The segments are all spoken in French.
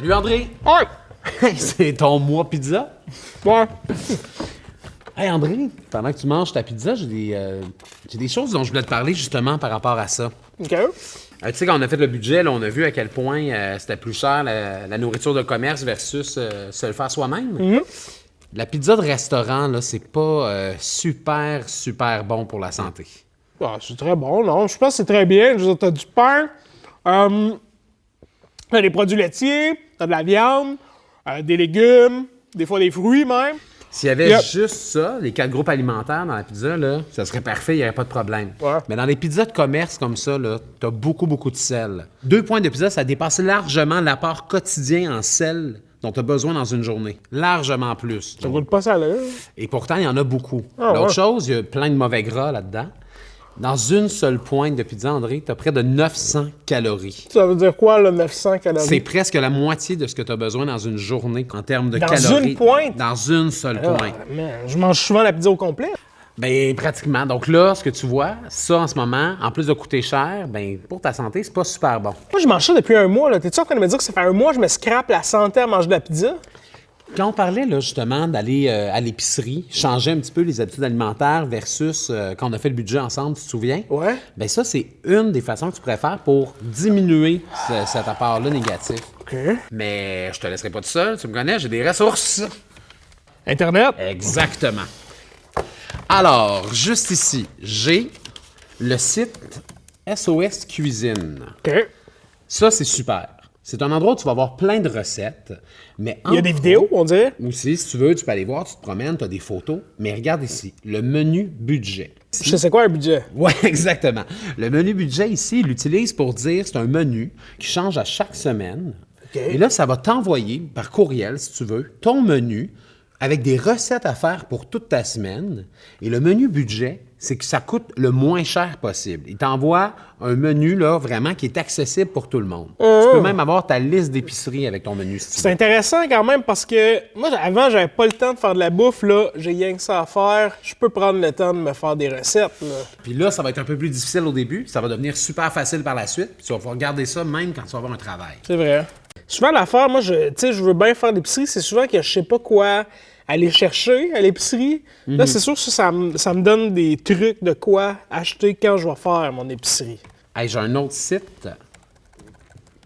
Salut André! Ouais! C'est ton mois pizza? Ouais. Hey André, pendant que tu manges ta pizza, j'ai des choses dont je voulais te parler justement par rapport à ça. OK. Tu sais, quand on a fait le budget, là, on a vu à quel point c'était plus cher la nourriture de commerce versus se le faire soi-même. La pizza de restaurant, là, c'est pas super bon pour la santé. Ah, c'est très bon, non? Je pense que c'est très bien. Je veux dire, t'as du pain, t'as des produits laitiers, t'as de la viande, des légumes, des fois des fruits même. S'il y avait Yep. juste ça, les 4 groupes alimentaires dans la pizza, là, ça serait parfait, il n'y aurait pas de problème. Ouais. Mais dans les pizzas de commerce comme ça, là, t'as beaucoup de sel. 2 points de pizza, ça dépasse largement l'apport quotidien en sel dont tu as besoin dans une journée. Largement plus. Ça goûte pas salé. Et pourtant, il y en a beaucoup. Ah, L'autre ouais. chose, il y a plein de mauvais gras là-dedans. Dans une seule pointe de pizza, André, tu as près de 900 calories. Ça veut dire quoi, là, 900 calories? C'est presque la moitié de ce que tu as besoin dans une journée en termes de Dans calories. une pointe? Dans une seule Ah, pointe. man, je mange souvent la pizza au complet. Ben pratiquement. Donc là, ce que tu vois, ça en ce moment, en plus de coûter cher, ben pour ta santé, c'est pas super bon. Moi, je mange ça depuis un mois. Là. T'es-tu en train de me dire que ça fait un mois que je me scrape la santé à manger de la pizza? Quand on parlait là, justement d'aller à l'épicerie, changer un petit peu les habitudes alimentaires versus quand on a fait le budget ensemble, tu te souviens? Ouais. Ben ça, c'est une des façons que tu pourrais faire pour diminuer cet apport-là négatif. OK. Mais je te laisserai pas tout seul, tu me connais, j'ai des ressources. Internet? Exactement. Alors, juste ici, j'ai le site SOS Cuisine. OK. Ça, c'est super. C'est un endroit où tu vas avoir plein de recettes, mais Il y a des vidéos, on dirait? aussi, si tu veux, tu peux aller voir, tu te promènes, tu as des photos, mais regarde ici, le menu budget. Je sais c'est quoi un budget? Oui, exactement. Le menu budget ici, il l'utilise pour dire c'est un menu qui change à chaque semaine. OK. Et là, ça va t'envoyer par courriel, si tu veux, ton menu avec des recettes à faire pour toute ta semaine. Et le menu budget, c'est que ça coûte le moins cher possible. Il t'envoie un menu là vraiment qui est accessible pour tout le monde. Tu peux même avoir ta liste d'épicerie avec ton menu si tu C'est veux. intéressant quand même parce que moi, avant, j'avais pas le temps de faire de la bouffe. Là, j'ai rien que ça à faire. Je peux prendre le temps de me faire des recettes. Là. Puis là, ça va être un peu plus difficile au début, ça va devenir super facile par la suite, puis tu vas pouvoir garder ça même quand tu vas avoir un travail. C'est vrai. Souvent, l'affaire, moi, je veux bien faire l'épicerie. C'est souvent que je sais pas quoi aller chercher à l'épicerie. Là, c'est sûr que ça me donne des trucs de quoi acheter quand je vais faire mon épicerie. Hey, j'ai un autre site,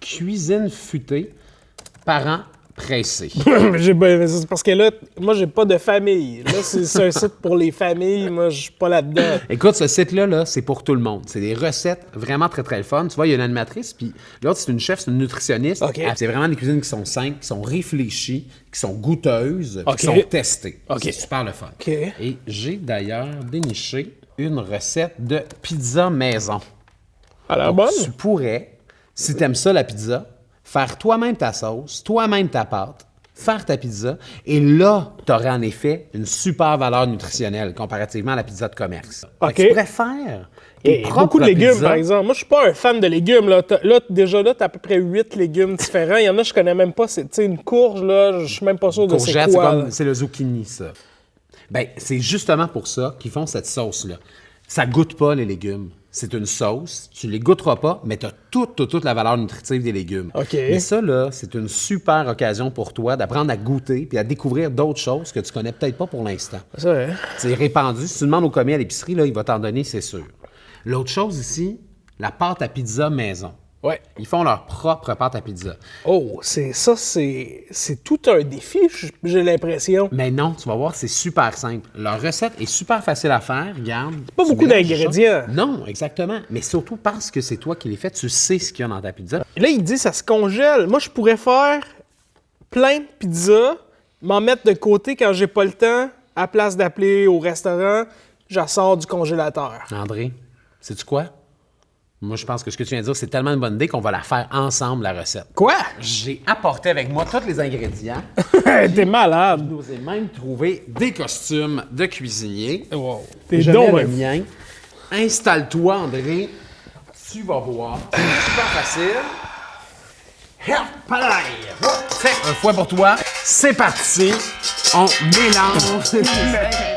Cuisine futée, parents pressés. C'est parce que là, moi, j'ai pas de famille. Là, c'est un site pour les familles. Moi, je suis pas là-dedans. Écoute, ce site-là, là, c'est pour tout le monde. C'est des recettes vraiment très le fun. Tu vois, il y a une animatrice, puis l'autre, c'est une chef, c'est une nutritionniste. OK. C'est vraiment des cuisines qui sont simples, qui sont réfléchies, qui sont goûteuses, OK. qui sont testées. OK. C'est super le fun. OK. Et j'ai d'ailleurs déniché une recette de pizza maison. À la Donc, bonne? tu pourrais, si tu aimes ça, la pizza, faire toi-même ta sauce, toi-même ta pâte, faire ta pizza, et là, tu aurais en effet une super valeur nutritionnelle comparativement à la pizza de commerce. OK. Fait que tu pourrais faire tes Et propres beaucoup de légumes, pizzas. par exemple. Moi, je suis pas un fan de légumes. Là, déjà là, t'as à peu près 8 légumes différents. Il y en a, je connais même pas. Tu sais, une courge, là, je suis même pas sûr de c'est Courgette, quoi. c'est le zucchini, ça. Ben, c'est justement pour ça qu'ils font cette sauce-là. Ça goûte pas les légumes. C'est une sauce, tu les goûteras pas, mais tu as toute la valeur nutritive des légumes. OK. Mais ça, là, c'est une super occasion pour toi d'apprendre à goûter puis à découvrir d'autres choses que tu connais peut-être pas pour l'instant. C'est vrai. C'est répandu. Si tu demandes au commis à l'épicerie, là, il va t'en donner, c'est sûr. L'autre chose ici, la pâte à pizza maison. Ouais. Ils font leur propre pâte à pizza. Oh, c'est tout un défi, j'ai l'impression. Mais non, tu vas voir, c'est super simple. Leur recette est super facile à faire, regarde. Pas Tu beaucoup mélanges d'ingrédients. ça. Non, exactement. Mais surtout parce que c'est toi qui les fais, tu sais ce qu'il y a dans ta pizza. Là, il dit ça se congèle. Moi, je pourrais faire plein de pizzas, m'en mettre de côté quand j'ai pas le temps, à place d'appeler au restaurant, j'en sors du congélateur. André, sais-tu quoi? Moi, je pense que ce que tu viens de dire, c'est tellement une bonne idée qu'on va la faire ensemble, la recette. Quoi? J'ai apporté avec moi tous les ingrédients. T'es malade. Je nous ai même trouvé des costumes de cuisinier. Wow. T'es Je donc mets le ben- mien. Installe-toi, André. Tu vas voir. C'est super facile. Hop, pareil. Hop, fait un fois pour toi. C'est parti. On mélange les ingrédients.